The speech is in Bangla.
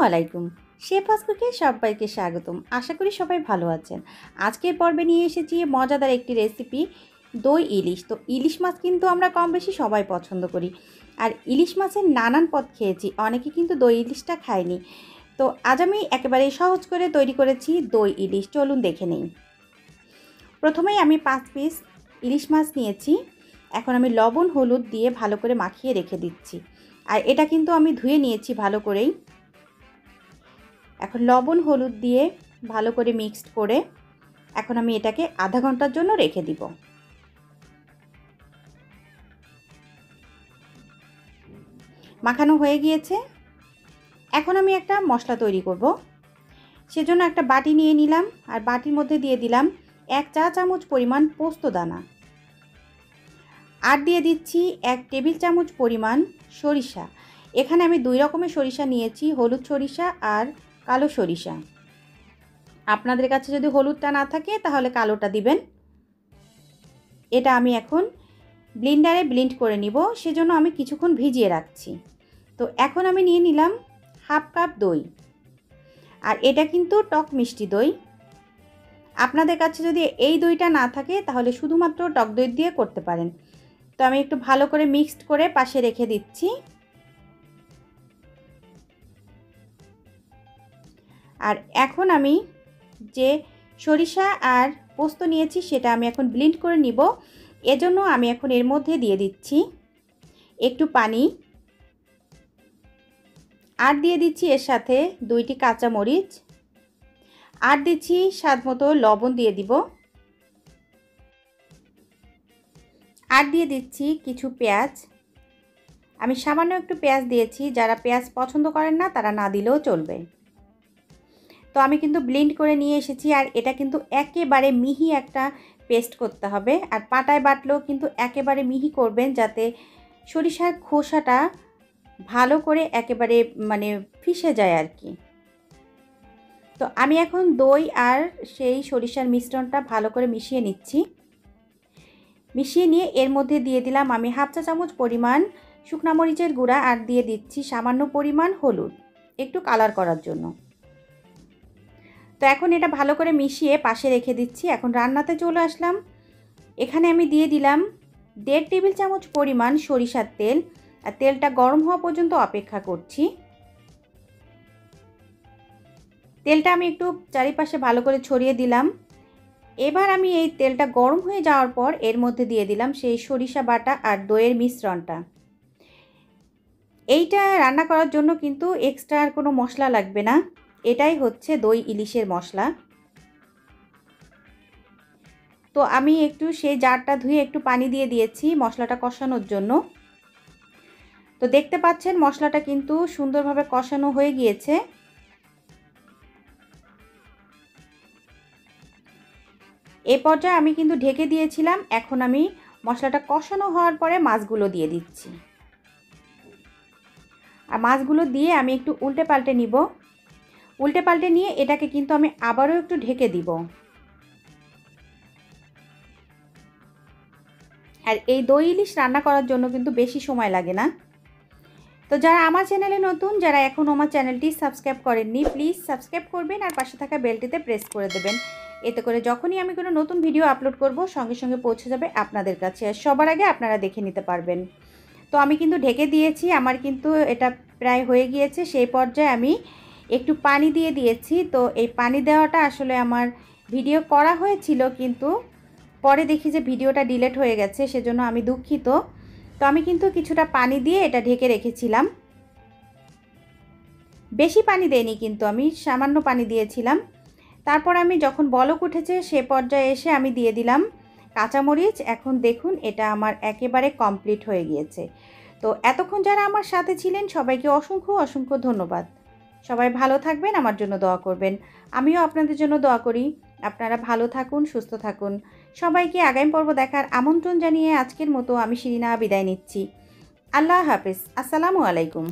আলাইকুম। শেফাস কুকে সবাইকে স্বাগতম। আশা করি সবাই ভালো আছেন। আজকের পর্বে নিয়ে এসেছি মজাদার একটি রেসিপি, দই ইলিশ। তো ইলিশ মাছ কিন্তু আমরা কম বেশি সবাই পছন্দ করি, আর ইলিশ মাছের নানান পদ খেয়েছি, অনেকে কিন্তু দই ইলিশটা খায়নি। তো আজ আমি একেবারে সহজ করে তৈরি করেছি দই ইলিশ। চলুন দেখে নিই। প্রথমেই আমি 5 পিস ইলিশ মাছ নিয়েছি। এখন আমি লবণ হলুদ দিয়ে ভালো করে মাখিয়ে রেখে দিচ্ছি। আর এটা কিন্তু আমি ধুয়ে নিয়েছি ভালো করেই। এখন লবণ হলুদ দিয়ে ভালো করে মিক্সড করে এখন আমি এটাকে আধা ঘন্টার জন্য রেখে দিব। মাখানো হয়ে গিয়েছে। এখন আমি একটা মশলা তৈরি করব। সেজন্য একটা বাটি নিয়ে নিলাম, আর বাটির মধ্যে দিয়ে দিলাম 1 চা চামচ পরিমাণ পোস্ত দানা। আর দিয়ে দিচ্ছি 1 টেবিল চামচ পরিমাণ সরিষা। এখানে আমি 2 রকমের সরিষা নিয়েছি, হলুদ সরিষা আর কালো সরিষা। আপনাদের কাছে যদি হলুদটা না থাকে তাহলে কালোটা দিবেন। এটা আমি এখন ব্লেন্ডারে ব্লেন্ড করে নিব, সেজন্য আমি কিছুক্ষণ ভিজিয়ে রাখছি। তো এখন আমি নিয়ে নিলাম হাফ কাপ দই, আর এটা কিন্তু টক মিষ্টি দই। আপনাদের কাছে যদি এই দইটা না থাকে তাহলে শুধুমাত্র টক দই দিয়ে করতে পারেন। তো আমি একটু ভালো করে মিক্সড করে পাশে রেখে দিচ্ছি। আর এখন আমি যে সরিষা আর পোস্ত নিয়েছি সেটা আমি এখন ব্লেন্ড করে নিব। এজন্য আমি এখন এর মধ্যে দিয়ে দিচ্ছি একটু পানি, আর দিয়ে দিচ্ছি এর সাথে 2টি কাঁচামরিচ, আর দিচ্ছি স্বাদ মতো লবণ দিয়ে দিব, আর দিয়ে দিচ্ছি কিছু পেঁয়াজ। আমি সামান্য একটু পেঁয়াজ দিয়েছি, যারা পেঁয়াজ পছন্দ করেন না তারা না দিলেও চলবে। তো আমি কিন্তু ব্লেন্ড করে নিয়ে এসেছি, আর এটা কিন্তু একেবারে মিহি একটা পেস্ট করতে হবে। আর পাটায় বাটলেও কিন্তু একেবারে মিহি করবেন, যাতে সরিষার খোসাটা ভালো করে একেবারে ফিসে যায় আর কি। তো আমি এখন দই আর সেই সরিষার মিশ্রণটা ভালো করে মিশিয়ে নিচ্ছি। মিশিয়ে নিয়ে এর মধ্যে দিয়ে দিলাম আমি হাফ চা চামচ পরিমাণ শুকনা মরিচের গুঁড়া, আর দিয়ে দিচ্ছি সামান্য পরিমাণ হলুদ, একটু কালার করার জন্য। তো এখন এটা ভালো করে মিশিয়ে পাশে রেখে দিচ্ছি। এখন রান্নাতে চলে আসলাম। এখানে আমি দিয়ে দিলাম 1.5 টেবিল চামচ পরিমাণ সরিষার তেল, আর তেলটা গরম হওয়া পর্যন্ত অপেক্ষা করছি। তেলটা আমি একটু চারিপাশে ভালো করে ছড়িয়ে দিলাম। এবার আমি এই তেলটা গরম হয়ে যাওয়ার পর এর মধ্যে দিয়ে দিলাম সেই সরিষা বাটা আর দইয়ের মিশ্রণটা। এইটা রান্না করার জন্য কিন্তু এক্সট্রা আর কোনো মশলা লাগবে না, এটাই হচ্ছে দই ইলিশের মশলা। তো আমি একটু সেই জারটা ধুয়ে একটু পানি দিয়ে দিয়েছি মশলাটা কষানোর জন্য। তো দেখতে পাচ্ছেন মশলাটা কিন্তু সুন্দরভাবে কষানো হয়ে গিয়েছে। এই পর্যায়ে আমি কিন্তু ঢেকে দিয়েছিলাম। এখন আমি মশলাটা কষানো হওয়ার পরে মাছগুলো দিয়ে দিচ্ছি, আর মাছগুলো দিয়ে আমি একটু উল্টে পাল্টে নিব। উল্টে পাল্টে নিয়ে এটাকে কিন্তু আমি আবারও একটু ঢেকে দিব। আর এই দই ইলিশ রান্না করার জন্য কিন্তু বেশি সময় লাগে না। তো যারা আমার চ্যানেলে নতুন, যারা এখনও আমার চ্যানেলটি সাবস্ক্রাইব করেননি, প্লিজ সাবস্ক্রাইব করবেন আর পাশে থাকা বেলটিতে প্রেস করে দেবেন। এতে করে যখনই আমি কোনো নতুন ভিডিও আপলোড করব সঙ্গে সঙ্গে পৌঁছে যাবে আপনাদের কাছে, আর সবার আগে আপনারা দেখে নিতে পারবেন। তো আমি কিন্তু ঢেকে দিয়েছি, আমার কিন্তু এটা প্রায় হয়ে গিয়েছে। সেই পর্যায়ে আমি একটু পানি দিয়ে দিয়েছি। তো এই পানি দেওয়াটা আসলে আমার ভিডিও করা হয়েছিল, কিন্তু পরে দেখি যে ভিডিওটা ডিলিট হয়ে গেছে, সেজন্য আমি দুঃখিত। তো আমি কিন্তু কিছুটা পানি দিয়ে এটা ঢেকে রেখেছিলাম। বেশি পানি দেইনি, কিন্তু আমি সামান্য পানি দিয়েছিলাম। তারপর আমি যখন বলক উঠেছে সে পর্যায়ে এসে আমি দিয়ে দিলাম কাঁচামরিচ। এখন দেখুন এটা আমার একেবারে কমপ্লিট হয়ে গিয়েছে। তো এতক্ষণ যারা আমার সাথে ছিলেন সবাইকে অসংখ্য অসংখ্য ধন্যবাদ। সবাই ভালো থাকবেন, আমার জন্য দোয়া করবেন। আমিও আপনাদের জন্য দোয়া করি। আপনারা ভালো থাকুন, সুস্থ থাকুন। সবাইকে আগামী পর্ব দেখার আমন্ত্রণ জানিয়ে আজকের মতো আমি শিরিনা বিদায় নিচ্ছি। আল্লাহ হাফেজ। আসসালামু আলাইকুম।